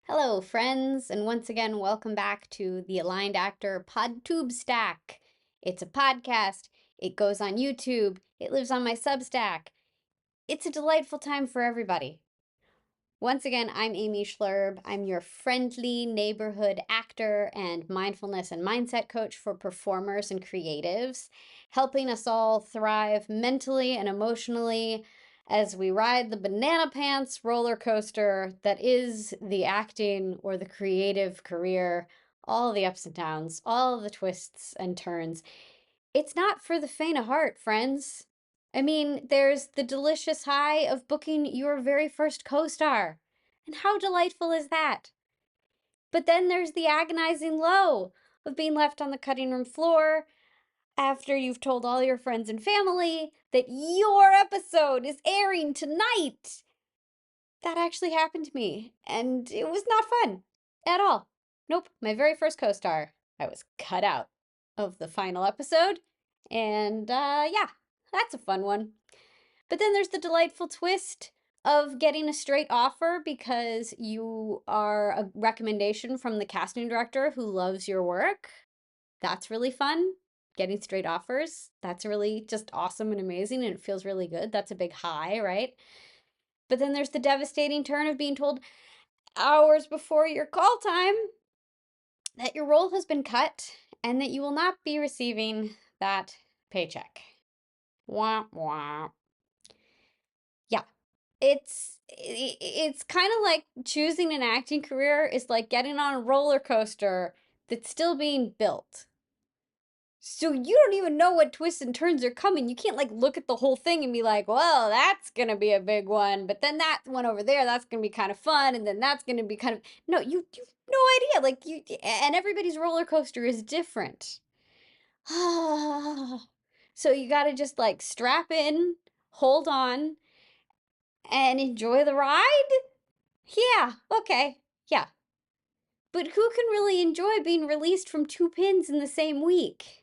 Hello, friends, and once again, welcome back to the Aligned Actor PodTube Stack. It's a podcast, it goes on YouTube, it lives on my Substack. It's a delightful time for everybody. Once again, I'm Amy Schlurb. I'm your friendly neighborhood actor and mindfulness and mindset coach for performers and creatives, helping us all thrive mentally and emotionally as we ride the banana pants roller coaster that is the acting or the creative career, all the ups and downs, all the twists and turns. It's not for the faint of heart, friends. I mean, there's the delicious high of booking your very first co-star. And how delightful is that? But then there's the agonizing low of being left on the cutting room floor after you've told all your friends and family that your episode is airing tonight. That actually happened to me, and it was not fun at all. Nope, my very first co-star. I was cut out of the final episode, and yeah, that's a fun one. But then there's the delightful twist of getting a straight offer because you are a recommendation from the casting director who loves your work. That's really fun. Getting straight offers, that's really just awesome and amazing, and it feels really good. That's a big high, right? But then there's the devastating turn of being told hours before your call time that your role has been cut and that you will not be receiving that paycheck. Wah, wah. Yeah, it's kind of like choosing an acting career is like getting on a roller coaster that's still being built. So you don't even know what twists and turns are coming. You can't like look at the whole thing and be like, well, that's gonna be a big one, but then that one over there, that's gonna be kind of fun, and then that's gonna be kind of no, you have no idea. Like you and everybody's roller coaster is different. So you gotta just like strap in, hold on, and enjoy the ride? Yeah, okay, yeah. But who can really enjoy being released from two pins in the same week?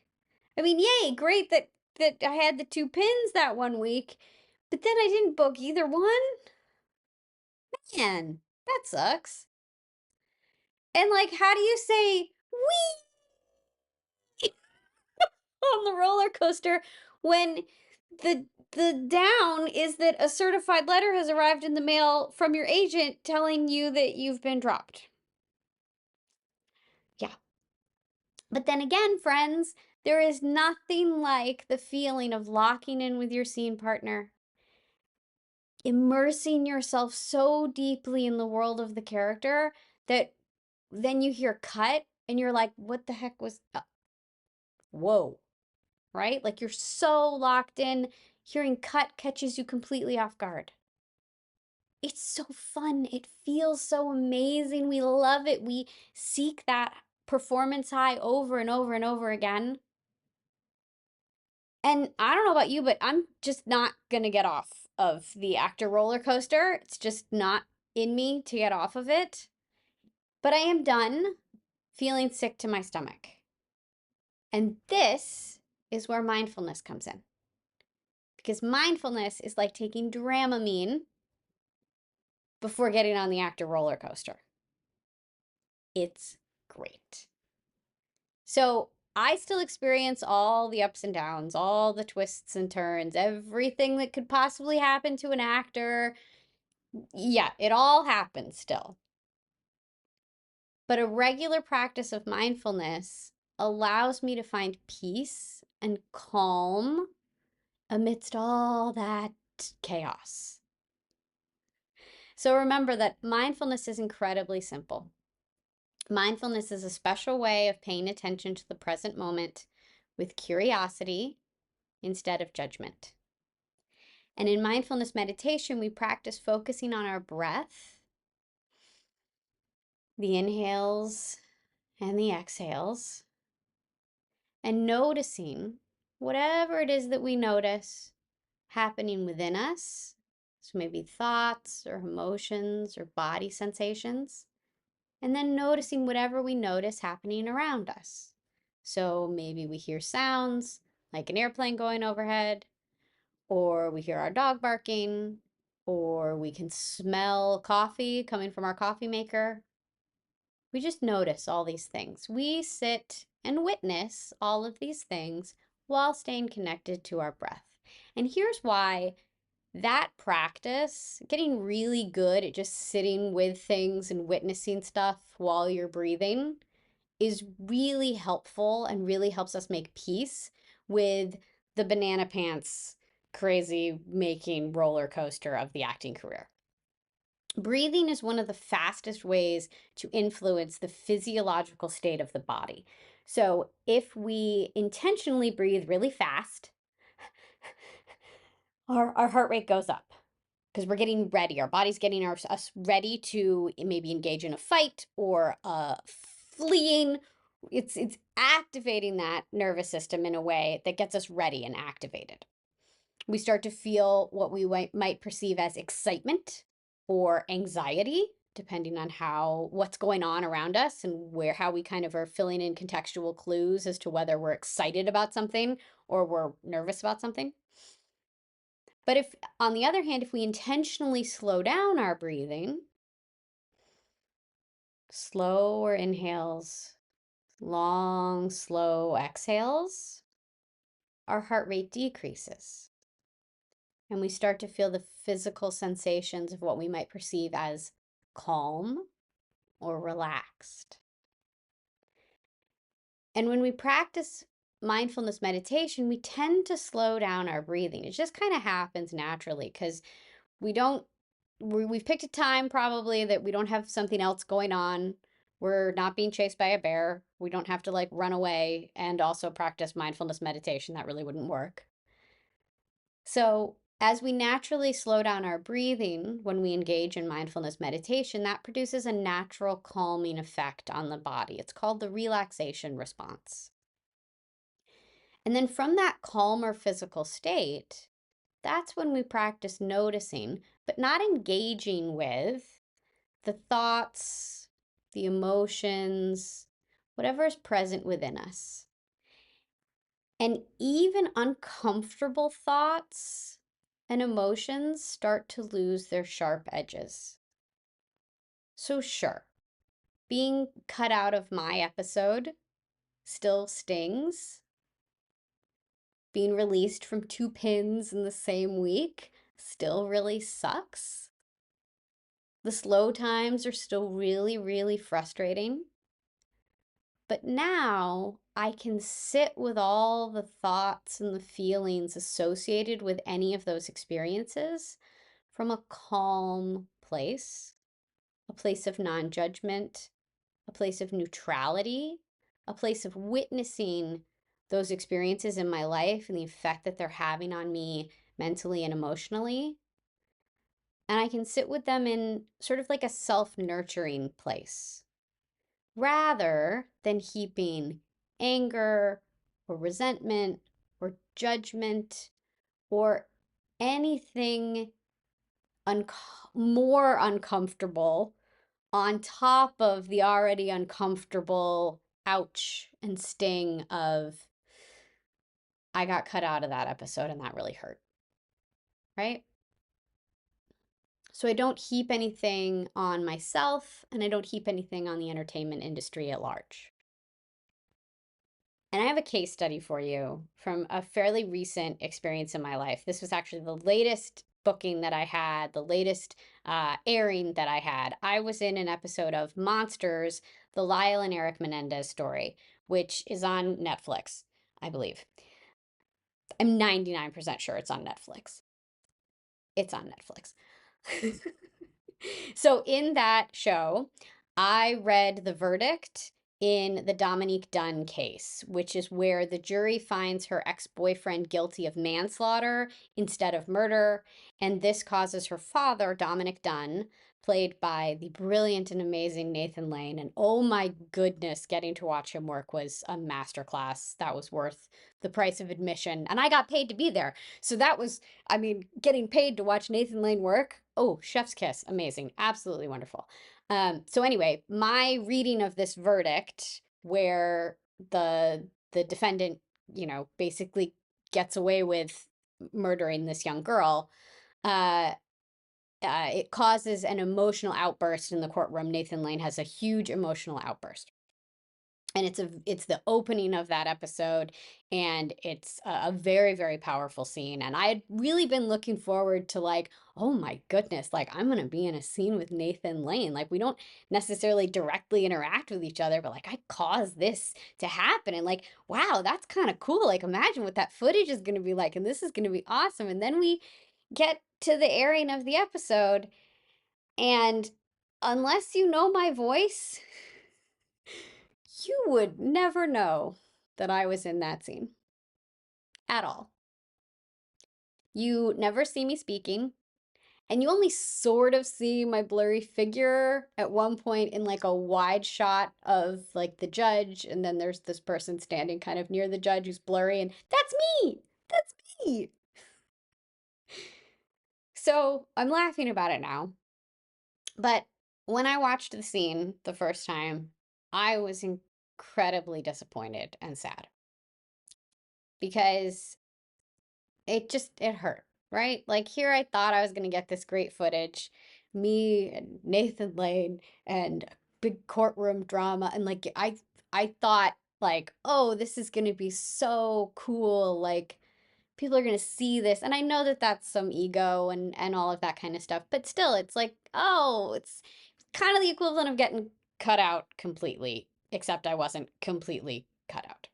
I mean, yay, great that I had the two pins that one week, but then I didn't book either one. Man, that sucks. And like, how do you say wee on the roller coaster when the down is that a certified letter has arrived in the mail from your agent telling you that you've been dropped? Yeah. But then again, friends, there is nothing like the feeling of locking in with your scene partner, immersing yourself so deeply in the world of the character that then you hear cut and you're like, what the heck was, whoa, right? Like you're so locked in, hearing cut catches you completely off guard. It's so fun. It feels so amazing. We love it. We seek that performance high over and over and over again. And I don't know about you, but I'm just not going to get off of the actor roller coaster. It's just not in me to get off of it. But I am done feeling sick to my stomach. And this is where mindfulness comes in. Because mindfulness is like taking Dramamine before getting on the actor roller coaster. It's great. So I still experience all the ups and downs, all the twists and turns, everything that could possibly happen to an actor. Yeah, it all happens still. But a regular practice of mindfulness allows me to find peace and calm amidst all that chaos. So remember that mindfulness is incredibly simple. Mindfulness is a special way of paying attention to the present moment with curiosity instead of judgment. And in mindfulness meditation, we practice focusing on our breath, the inhales and the exhales, and noticing whatever it is that we notice happening within us. So maybe thoughts or emotions or body sensations. And then noticing whatever we notice happening around us. So maybe we hear sounds like an airplane going overhead, or we hear our dog barking, or we can smell coffee coming from our coffee maker. We just notice all these things. We sit and witness all of these things while staying connected to our breath. And here's why that practice, getting really good at just sitting with things and witnessing stuff while you're breathing, is really helpful and really helps us make peace with the banana pants crazy making roller coaster of the acting career. Breathing is one of the fastest ways to influence the physiological state of the body. So if we intentionally breathe really fast, our heart rate goes up because we're getting ready. Our body's getting us ready to maybe engage in a fight or fleeing. It's activating that nervous system in a way that gets us ready and activated. We start to feel what we might perceive as excitement or anxiety, depending on what's going on around us and how we kind of are filling in contextual clues as to whether we're excited about something or we're nervous about something. But if, on the other hand, if we intentionally slow down our breathing, slower inhales, long, slow exhales, our heart rate decreases. And we start to feel the physical sensations of what we might perceive as calm or relaxed. And when we practice mindfulness meditation, we tend to slow down our breathing. It just kind of happens naturally because we've picked a time probably that we don't have something else going on. We're not being chased by a bear. We don't have to run away and also practice mindfulness meditation. That really wouldn't work. So as we naturally slow down our breathing when we engage in mindfulness meditation, that produces a natural calming effect on the body. It's called the relaxation response. And then from that calmer physical state, that's when we practice noticing, but not engaging with the thoughts, the emotions, whatever is present within us. And even uncomfortable thoughts and emotions start to lose their sharp edges. So, sure, being cut out of my episode still stings. Being released from 2 pins in the same week still really sucks. The slow times are still really, really frustrating. But now I can sit with all the thoughts and the feelings associated with any of those experiences from a calm place, a place of non-judgment, a place of neutrality, a place of witnessing those experiences in my life and the effect that they're having on me mentally and emotionally. And I can sit with them in sort of like a self-nurturing place rather than heaping anger or resentment or judgment or anything more uncomfortable on top of the already uncomfortable ouch and sting of I got cut out of that episode and that really hurt, right? So I don't heap anything on myself and I don't heap anything on the entertainment industry at large. And I have a case study for you from a fairly recent experience in my life. This was actually the latest booking that I had, the latest airing that I had. I was in an episode of Monsters, the Lyle and Eric Menendez story, which is on Netflix, I believe. I'm 99% sure it's on Netflix. It's on Netflix. So in that show, I read the verdict in the Dominique Dunn case, which is where the jury finds her ex-boyfriend guilty of manslaughter instead of murder, and this causes her father, Dominic Dunn, played by the brilliant and amazing Nathan Lane, and oh my goodness, getting to watch him work was a masterclass. That was worth the price of admission, and I got paid to be there. So that was, I mean, getting paid to watch Nathan Lane work, oh, chef's kiss, amazing, absolutely wonderful. So anyway, my reading of this verdict, where the defendant, basically gets away with murdering this young girl, uh, it causes an emotional outburst in the courtroom. Nathan Lane has a huge emotional outburst. And it's the opening of that episode, and it's a very, very powerful scene. And I had really been looking forward to, like, oh my goodness, like, I'm gonna be in a scene with Nathan Lane. Like, we don't necessarily directly interact with each other, but like, I caused this to happen, and like, wow, that's kind of cool. Like, imagine what that footage is gonna be like, and this is gonna be awesome. And then we get to the airing of the episode, and unless you know my voice, you would never know that I was in that scene at all. You never see me speaking, and you only sort of see my blurry figure at one point in like a wide shot of like the judge, and then there's this person standing kind of near the judge who's blurry, and that's me! That's me! So I'm laughing about it now, but when I watched the scene the first time, I was incredibly disappointed and sad because it hurt, right? Like, here I thought I was going to get this great footage, me and Nathan Lane and big courtroom drama, and like I thought, like, oh, this is going to be so cool, like people are going to see this. And I know that that's some ego and all of that kind of stuff, but still, it's like, oh, it's kind of the equivalent of getting cut out completely, except I wasn't completely cut out.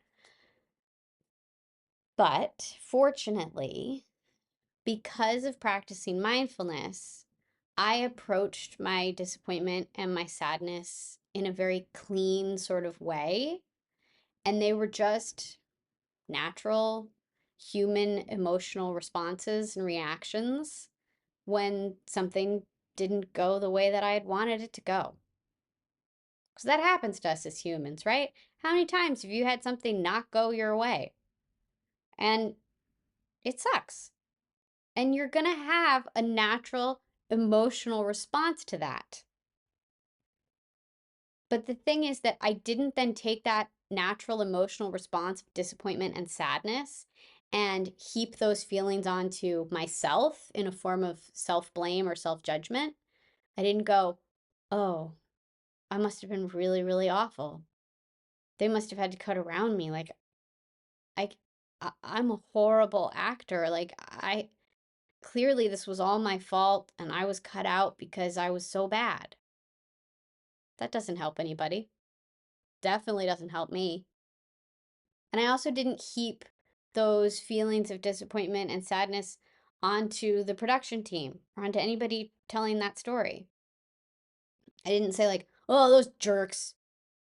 But fortunately, because of practicing mindfulness, I approached my disappointment and my sadness in a very clean sort of way. And they were just natural human emotional responses and reactions when something didn't go the way that I had wanted it to go. Because that happens to us as humans, right? How many times have you had something not go your way? And it sucks. And you're going to have a natural emotional response to that. But the thing is that I didn't then take that natural emotional response of disappointment and sadness and heap those feelings onto myself in a form of self-blame or self-judgment. I didn't go, oh, I must have been really, really awful. They must have had to cut around me. Like, I, I'm a horrible actor. Like, clearly this was all my fault and I was cut out because I was so bad. That doesn't help anybody. Definitely doesn't help me. And I also didn't heap those feelings of disappointment and sadness onto the production team or onto anybody telling that story. I didn't say, like, oh, those jerks.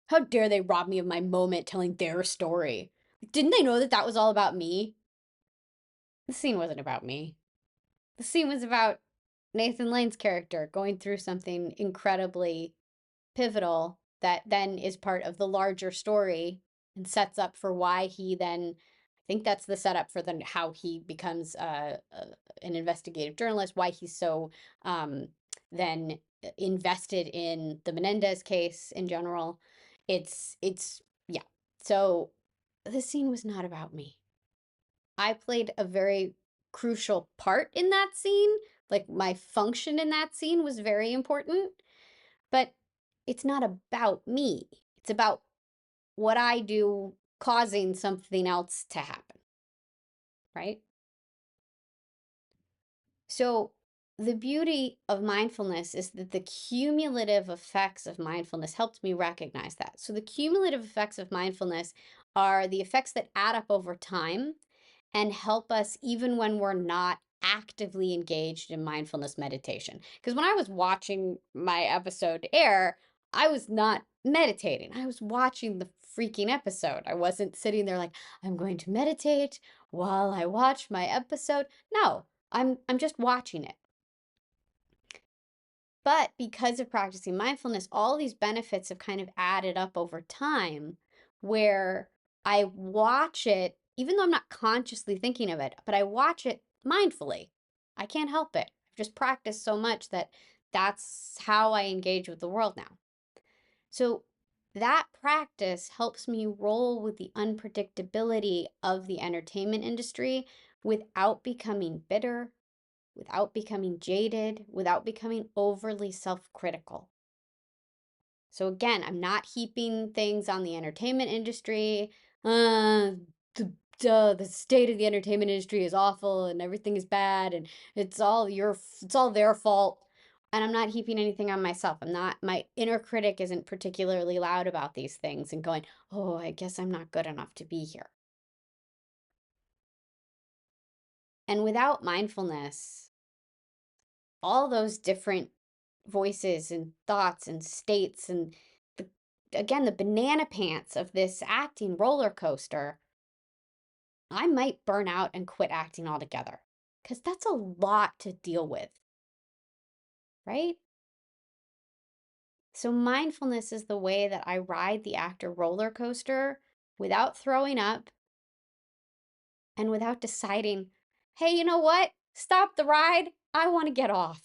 How dare they rob me of my moment telling their story? Didn't they know that that was all about me? The scene wasn't about me. The scene was about Nathan Lane's character going through something incredibly pivotal that then is part of the larger story and sets up for why he then, I think that's the setup for then how he becomes an investigative journalist, why he's so then invested in the Menendez case in general. It's yeah. So this scene was not about me. I played a very crucial part in that scene. Like, my function in that scene was very important, but it's not about me. It's about what I do causing something else to happen, right? So the beauty of mindfulness is that the cumulative effects of mindfulness helped me recognize that. So the cumulative effects of mindfulness are the effects that add up over time and help us even when we're not actively engaged in mindfulness meditation. Because when I was watching my episode air, I was not meditating. I was watching the freaking episode. I wasn't sitting there like, I'm going to meditate while I watch my episode. No, I'm just watching it. But because of practicing mindfulness, all these benefits have kind of added up over time where I watch it, even though I'm not consciously thinking of it, but I watch it mindfully. I can't help it. I've just practiced so much that that's how I engage with the world now. So that practice helps me roll with the unpredictability of the entertainment industry without becoming bitter without becoming jaded, without becoming overly self-critical. So again, I'm not heaping things on the entertainment industry. The state of the entertainment industry is awful and everything is bad and it's all their fault. And I'm not heaping anything on myself. My inner critic isn't particularly loud about these things and going, oh, I guess I'm not good enough to be here. And without mindfulness, all those different voices and thoughts and states and again, the banana pants of this acting roller coaster, I might burn out and quit acting altogether because that's a lot to deal with, right? So mindfulness is the way that I ride the actor roller coaster without throwing up and without deciding, hey, you know what? Stop the ride. I want to get off.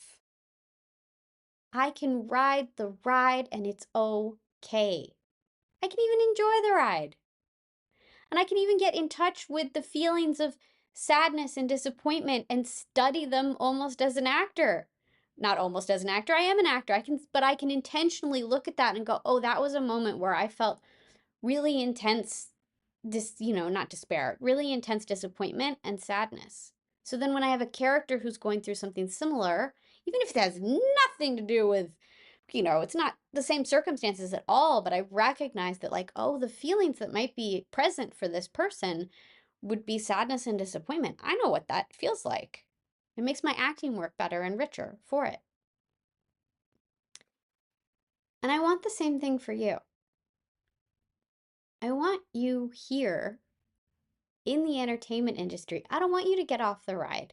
I can ride the ride and it's okay. I can even enjoy the ride. And I can even get in touch with the feelings of sadness and disappointment and study them almost as an actor. Not almost as an actor, I am an actor. But I can intentionally look at that and go, oh, that was a moment where I felt really intense, not despair, really intense disappointment and sadness. So then when I have a character who's going through something similar, even if it has nothing to do with, it's not the same circumstances at all, but I recognize that, like, oh, the feelings that might be present for this person would be sadness and disappointment. I know what that feels like. It makes my acting work better and richer for it. And I want the same thing for you. I want you here in the entertainment industry. I don't want you to get off the ride.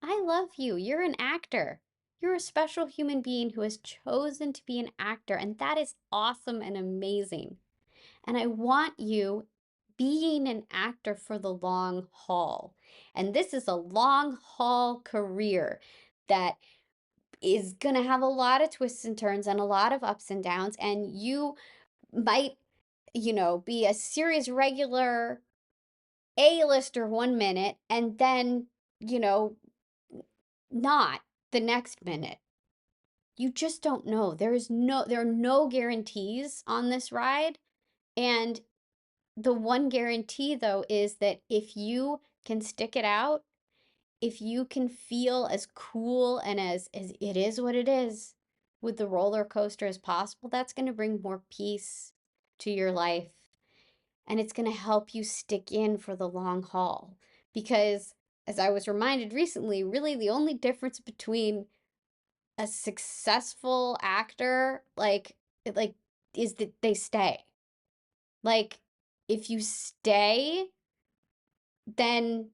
I love you. You're an actor. You're a special human being who has chosen to be an actor, and that is awesome and amazing. And I want you being an actor for the long haul. And this is a long haul career that is going to have a lot of twists and turns and a lot of ups and downs. And you might, be a series regular A-lister 1 minute and then, not the next minute. You just don't know. There are no guarantees on this ride. And the one guarantee, though, is that if you can stick it out, if you can feel as cool and as it is what it is with the roller coaster as possible, that's going to bring more peace to your life. And it's going to help you stick in for the long haul. Because, as I was reminded recently, really the only difference between a successful actor, is that they stay. Like, if you stay, then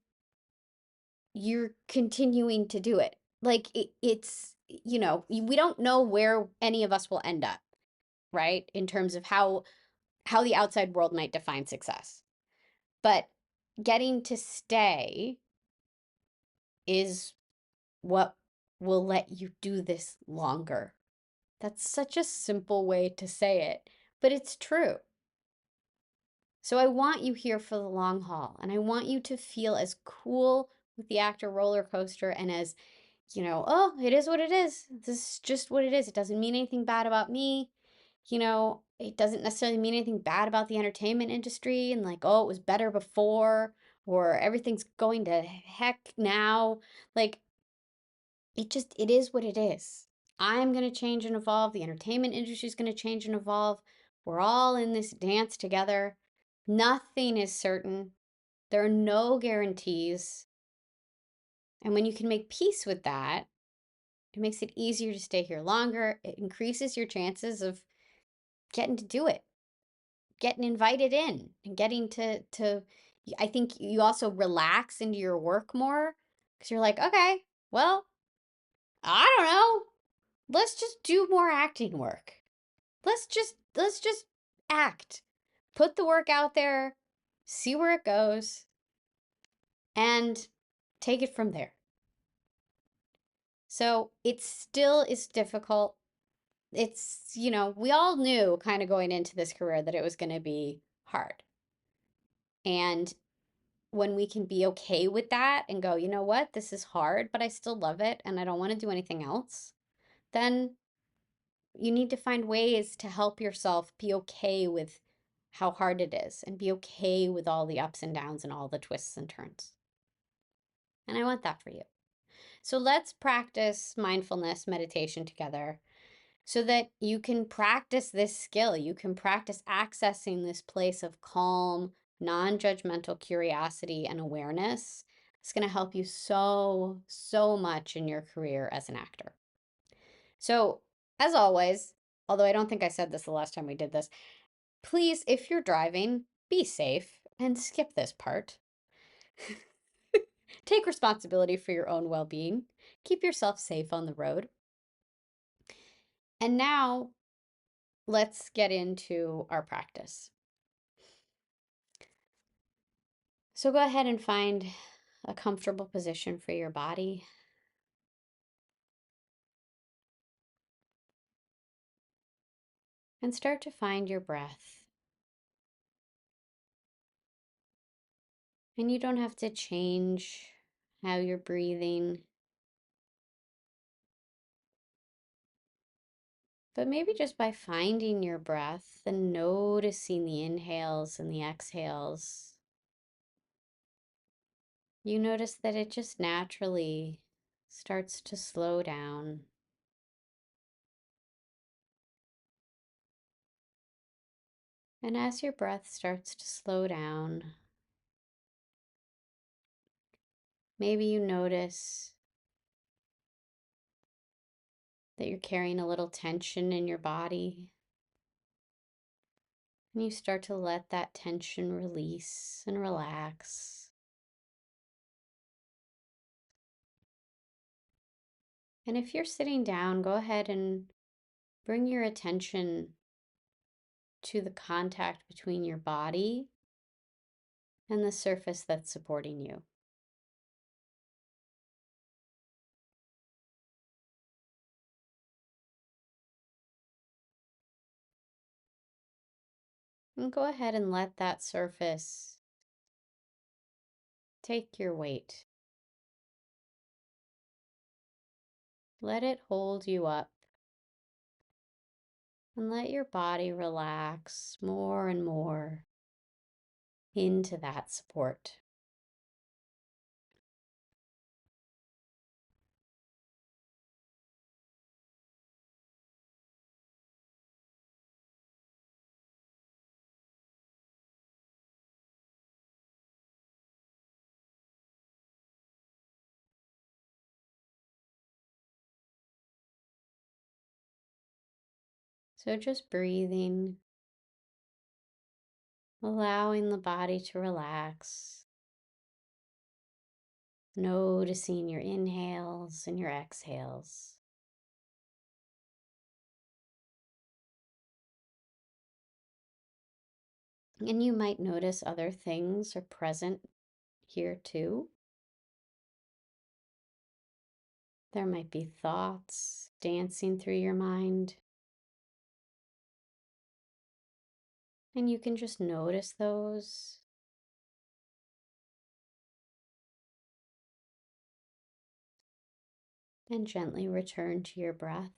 you're continuing to do it. Like, it's, we don't know where any of us will end up, right? In terms of how the outside world might define success. But getting to stay is what will let you do this longer. That's such a simple way to say it, but it's true. So I want you here for the long haul, and I want you to feel as cool with the actor roller coaster and as, oh, it is what it is. This is just what it is. It doesn't mean anything bad about me. It doesn't necessarily mean anything bad about the entertainment industry and like, oh, it was better before or everything's going to heck now. Like, it is what it is. I'm going to change and evolve. The entertainment industry is going to change and evolve. We're all in this dance together. Nothing is certain. There are no guarantees. And when you can make peace with that, it makes it easier to stay here longer. It increases your chances of getting to do it, getting invited in, and getting to I think you also relax into your work more because you're like, okay, well, I don't know. Let's just do more acting work. Let's just act. Put the work out there, see where it goes, and take it from there. So it still is difficult. It's, we all knew kind of going into this career that it was going to be hard. And when we can be okay with that and go, you know what, this is hard, but I still love it and I don't want to do anything else, then you need to find ways to help yourself be okay with how hard it is and be okay with all the ups and downs and all the twists and turns. And I want that for you. So let's practice mindfulness meditation together so that you can practice this skill. You can practice accessing this place of calm, non-judgmental curiosity and awareness. It's going to help you so, so much in your career as an actor. So, as always, although I don't think I said this the last time we did this, please, if you're driving, be safe and skip this part. Take responsibility for your own well-being. Keep yourself safe on the road. And now, let's get into our practice. So go ahead and find a comfortable position for your body. And start to find your breath. And you don't have to change how you're breathing, but maybe just by finding your breath and noticing the inhales and the exhales, you notice that it just naturally starts to slow down. And as your breath starts to slow down, maybe you notice that you're carrying a little tension in your body. And you start to let that tension release and relax. And if you're sitting down, go ahead and bring your attention to the contact between your body and the surface that's supporting you. And go ahead and let that surface take your weight. Let it hold you up. And let your body relax more and more into that support. So just breathing, allowing the body to relax, noticing your inhales and your exhales. And you might notice other things are present here too. There might be thoughts dancing through your mind. And you can just notice those. And gently return to your breath.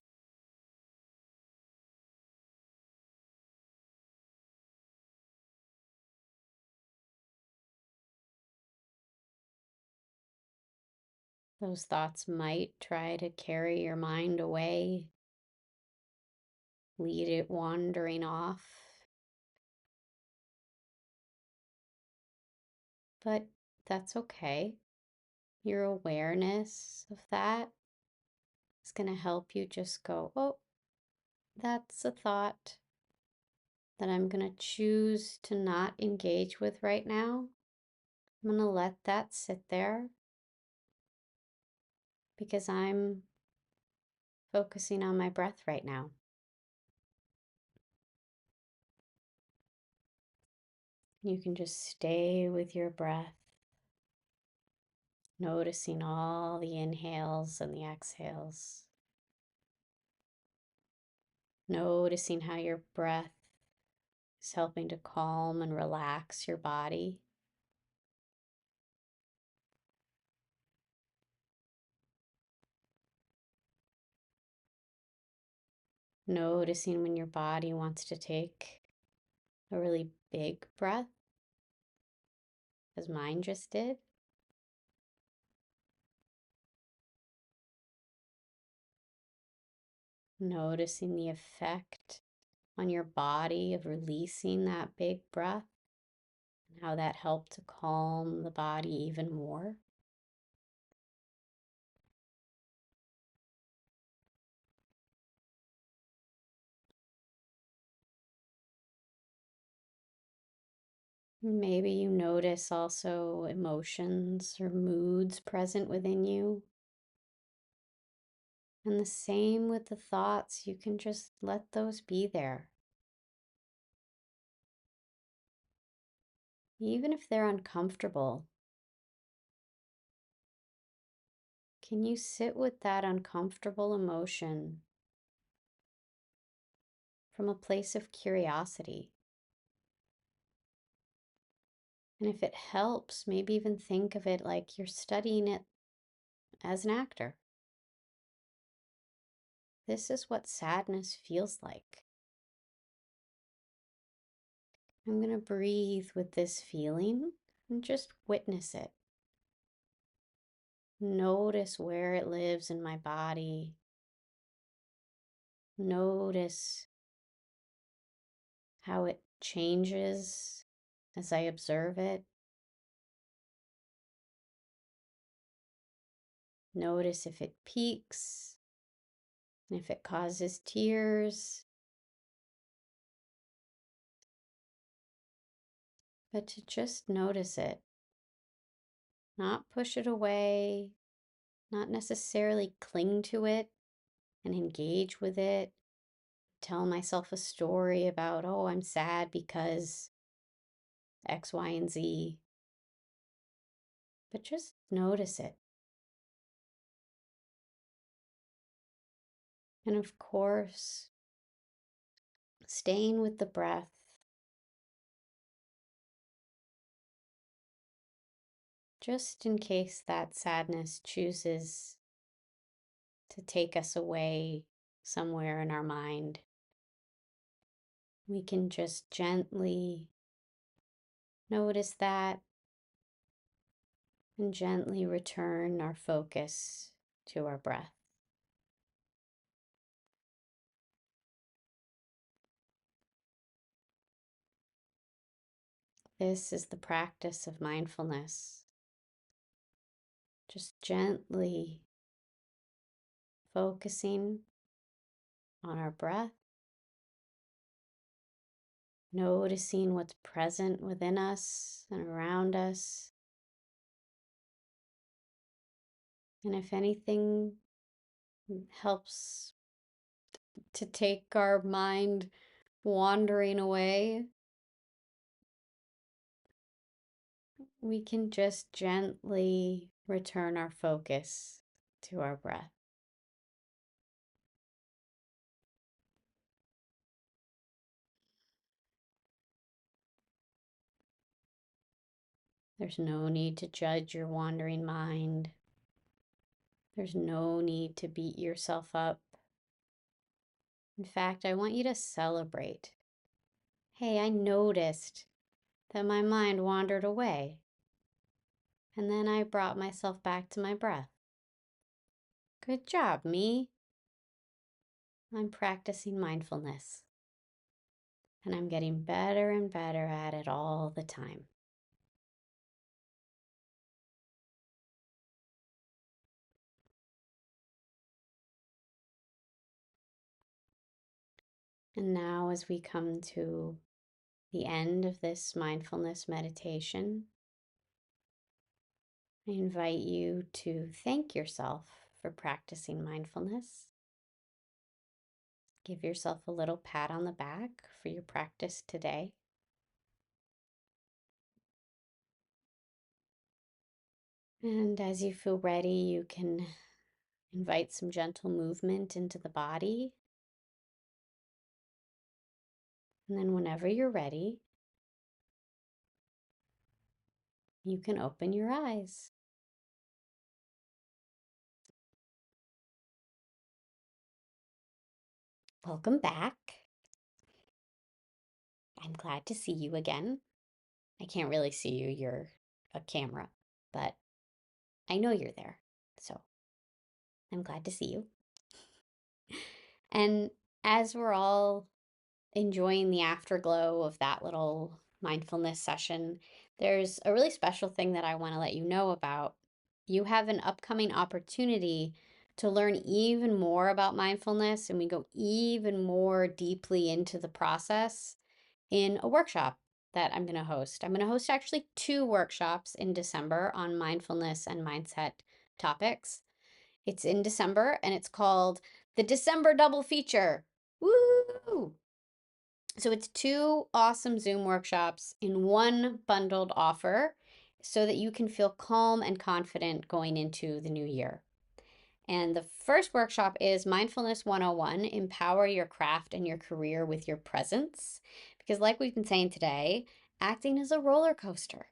Those thoughts might try to carry your mind away, lead it wandering off. But that's okay. Your awareness of that is going to help you just go, oh, that's a thought that I'm going to choose to not engage with right now. I'm going to let that sit there because I'm focusing on my breath right now. You can just stay with your breath, noticing all the inhales and the exhales. Noticing how your breath is helping to calm and relax your body. Noticing when your body wants to take a really big breath, as mine just did. Noticing the effect on your body of releasing that big breath and how that helped to calm the body even more. Maybe you notice also emotions or moods present within you. And the same with the thoughts, you can just let those be there. Even if they're uncomfortable, can you sit with that uncomfortable emotion from a place of curiosity? And if it helps, maybe even think of it like you're studying it as an actor. This is what sadness feels like. I'm going to breathe with this feeling and just witness it. Notice where it lives in my body. Notice how it changes as I observe it. Notice if it peaks, if it causes tears. But to just notice it, not push it away, not necessarily cling to it and engage with it. Tell myself a story about, oh, I'm sad because X, Y, and Z. But just notice it. And of course, staying with the breath, just in case that sadness chooses to take us away somewhere in our mind, we can just gently notice that and gently return our focus to our breath. This is the practice of mindfulness. Just gently focusing on our breath, noticing what's present within us and around us. And if anything helps to take our mind wandering away, we can just gently return our focus to our breath. There's no need to judge your wandering mind. There's no need to beat yourself up. In fact, I want you to celebrate. Hey, I noticed that my mind wandered away, and then I brought myself back to my breath. Good job, me. I'm practicing mindfulness, and I'm getting better and better at it all the time. And now, as we come to the end of this mindfulness meditation, I invite you to thank yourself for practicing mindfulness. Give yourself a little pat on the back for your practice today. And as you feel ready, you can invite some gentle movement into the body. And then whenever you're ready, you can open your eyes. Welcome back. I'm glad to see you again. I can't really see you, you're a camera, but I know you're there. So I'm glad to see you. And as we're all enjoying the afterglow of that little mindfulness session, there's a really special thing that I want to let you know about. You have an upcoming opportunity to learn even more about mindfulness, and we go even more deeply into the process in a workshop that I'm going to host. I'm going to host actually 2 workshops in December on mindfulness and mindset topics. It's in December and it's called the December Double Feature. Woo! So it's 2 awesome Zoom workshops in one bundled offer so that you can feel calm and confident going into the new year. And the first workshop is Mindfulness 101, Empower Your Craft and Your Career with Your Presence. Because, like we've been saying today, acting is a roller coaster.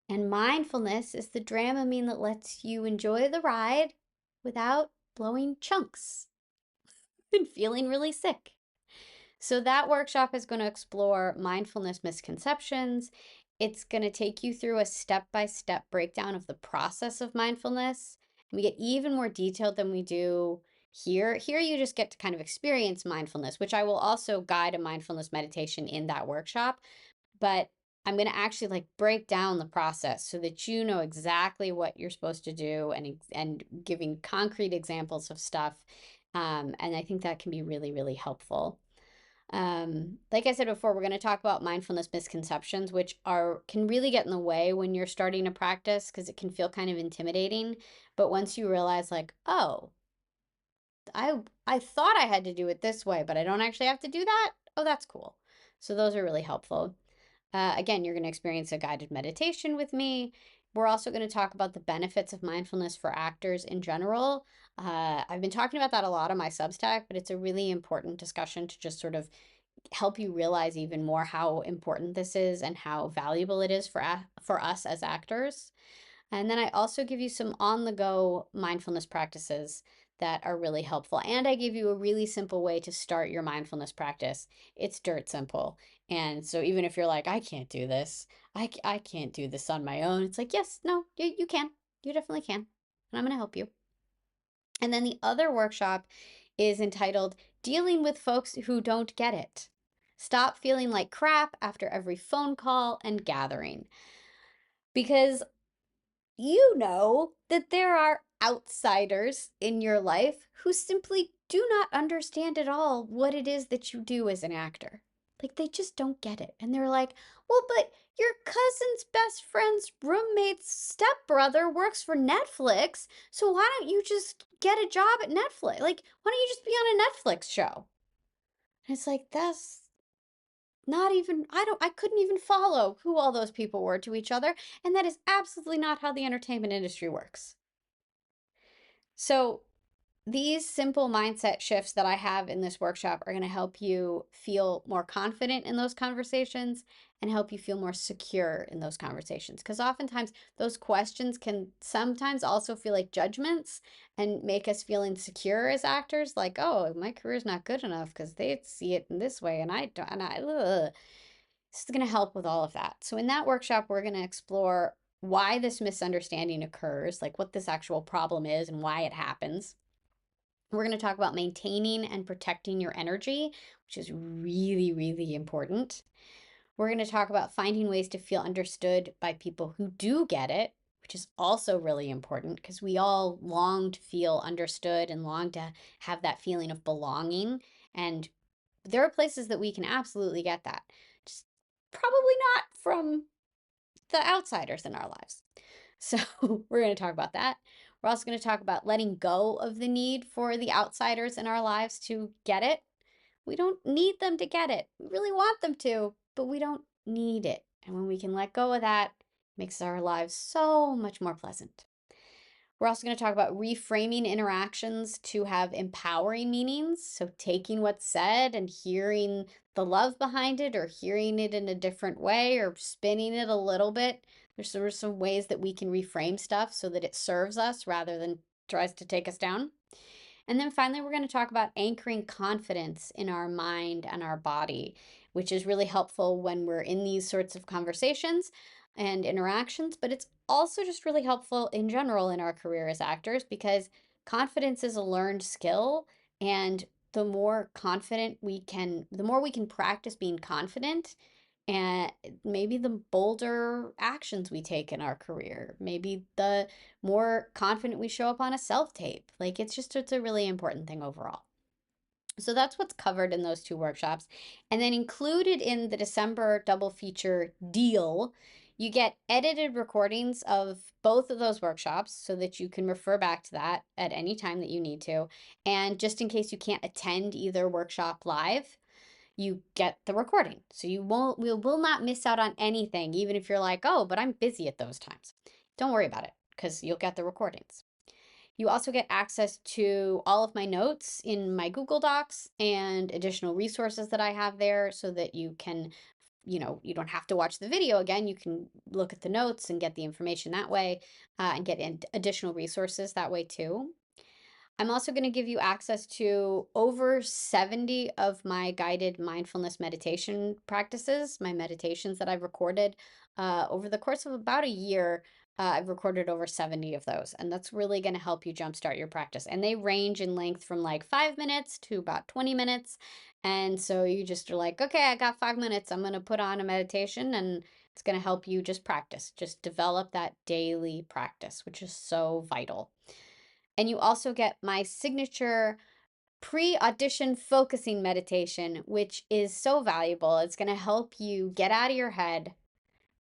And mindfulness is the Dramamine that lets you enjoy the ride without blowing chunks and feeling really sick. So that workshop is going to explore mindfulness misconceptions. It's going to take you through a step-by-step breakdown of the process of mindfulness. And we get even more detailed than we do here. Here you just get to kind of experience mindfulness, which I will also guide a mindfulness meditation in that workshop. But I'm going to actually like break down the process so that you know exactly what you're supposed to do and giving concrete examples of stuff. And I think that can be really, really helpful. Like I said before, we're going to talk about mindfulness misconceptions, which can really get in the way when you're starting to practice because it can feel kind of intimidating. But once you realize, like, oh, I thought I had to do it this way, but I don't actually have to do that. Oh, that's cool. So those are really helpful. Again, you're going to experience a guided meditation with me. We're also going to talk about the benefits of mindfulness for actors in general. I've been talking about that a lot on my Substack, but it's a really important discussion to just sort of help you realize even more how important this is and how valuable it is for us as actors. And then I also give you some on-the-go mindfulness practices that are really helpful. And I give you a really simple way to start your mindfulness practice. It's dirt simple. And so even if you're like, I can't do this, I can't do this on my own, it's like, yes, no, you can. You definitely can. And I'm going to help you. And then the other workshop is entitled Dealing with Folks Who Don't Get It. Stop feeling like crap after every phone call and gathering. Because you know that there are outsiders in your life who simply do not understand at all what it is that you do as an actor. Like, they just don't get it. And they're like, well, but your cousin's best friend's roommate's stepbrother works for Netflix, so why don't you just get a job at Netflix? Like, why don't you just be on a Netflix show? And it's like, that's not even, I couldn't even follow who all those people were to each other. And that is absolutely not how the entertainment industry works. So these simple mindset shifts that I have in this workshop are going to help you feel more confident in those conversations and help you feel more secure in those conversations. Because oftentimes those questions can sometimes also feel like judgments and make us feel insecure as actors. Like, oh, my career's not good enough because they see it in this way and I don't. This is going to help with all of that. So in that workshop, we're going to explore why this misunderstanding occurs, like what this actual problem is and why it happens. We're going to talk about maintaining and protecting your energy, which is really, really important. We're going to talk about finding ways to feel understood by people who do get it, which is also really important because we all long to feel understood and long to have that feeling of belonging. And there are places that we can absolutely get that. Just probably not from the outsiders in our lives. So we're going to talk about that. We're also going to talk about letting go of the need for the outsiders in our lives to get it. We don't need them to get it. We really want them to, but we don't need it. And when we can let go of that, it makes our lives so much more pleasant. We're also going to talk about reframing interactions to have empowering meanings. So taking what's said and hearing the love behind it or hearing it in a different way or spinning it a little bit. There's sort of some ways that we can reframe stuff so that it serves us rather than tries to take us down. And then finally, we're going to talk about anchoring confidence in our mind and our body, which is really helpful when we're in these sorts of conversations and interactions, but it's also just really helpful in general in our career as actors because confidence is a learned skill. And the more we can practice being confident, and maybe the bolder actions we take in our career, maybe the more confident we show up on a self tape. Like it's a really important thing overall. So that's what's covered in those two workshops. And then included in the December double feature deal, you get edited recordings of both of those workshops so that you can refer back to that at any time that you need to. And just in case you can't attend either workshop live, you get the recording. So we will not miss out on anything, even if you're like, oh, but I'm busy at those times. Don't worry about it because you'll get the recordings. You also get access to all of my notes in my Google Docs and additional resources that I have there so that you can, you don't have to watch the video again. You can look at the notes and get the information that way, and get additional resources that way too. I'm also going to give you access to over 70 of my guided mindfulness meditation practices, my meditations that I've recorded over the course of about a year. I've recorded over 70 of those, and that's really going to help you jumpstart your practice. And they range in length from like 5 minutes to about 20 minutes. And so you just are like, okay, I got 5 minutes. I'm going to put on a meditation, and it's going to help you just practice, just develop that daily practice, which is so vital. And you also get my signature pre-audition focusing meditation, which is so valuable. It's going to help you get out of your head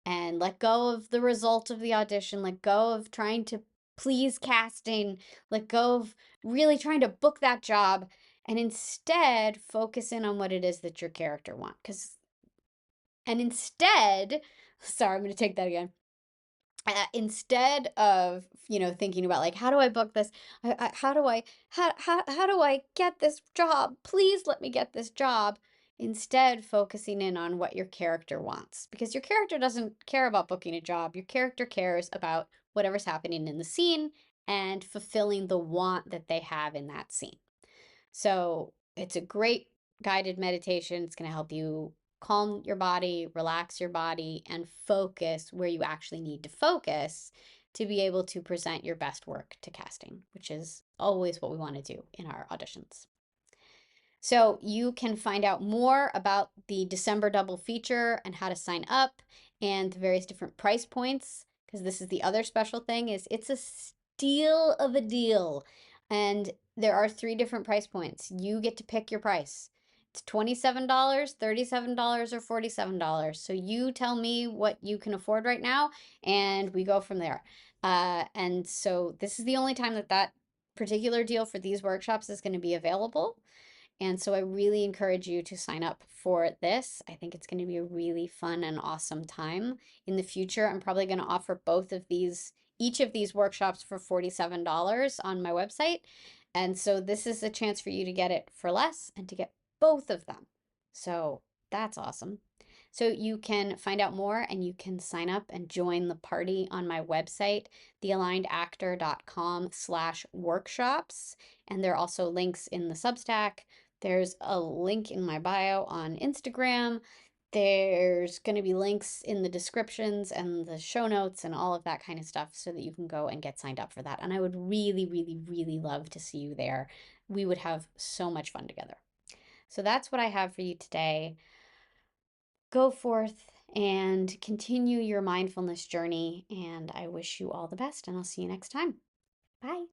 and let go of the result of the audition, let go of trying to please casting, let go of really trying to book that job, and instead focus in on what it is that your character wants. Sorry, I'm going to take that again. Instead of thinking about like, how do I book this, how do I get this job, please let me get this job, instead focusing in on what your character wants, because your character doesn't care about booking a job. Your character cares about whatever's happening in the scene and fulfilling the want that they have in that scene. So it's a great guided meditation. It's going to help you calm your body, relax your body, and focus where you actually need to focus to be able to present your best work to casting, which is always what we want to do in our auditions. So you can find out more about the December double feature and how to sign up and the various different price points, because this is the other special thing, is it's a steal of a deal. And there are 3 different price points. You get to pick your price. It's $27, $37, or $47. So you tell me what you can afford right now, and we go from there. And so this is the only time that particular deal for these workshops is going to be available. And so I really encourage you to sign up for this. I think it's going to be a really fun and awesome time. In the future, I'm probably going to offer each of these workshops for $47 on my website. And so this is a chance for you to get it for less and to get both of them. So that's awesome. So you can find out more and you can sign up and join the party on my website, thealignedactor.com/workshops. And there are also links in the Substack. There's a link in my bio on Instagram. There's going to be links in the descriptions and the show notes and all of that kind of stuff so that you can go and get signed up for that. And I would really, really, really love to see you there. We would have so much fun together. So that's what I have for you today. Go forth and continue your mindfulness journey. And I wish you all the best, and I'll see you next time. Bye.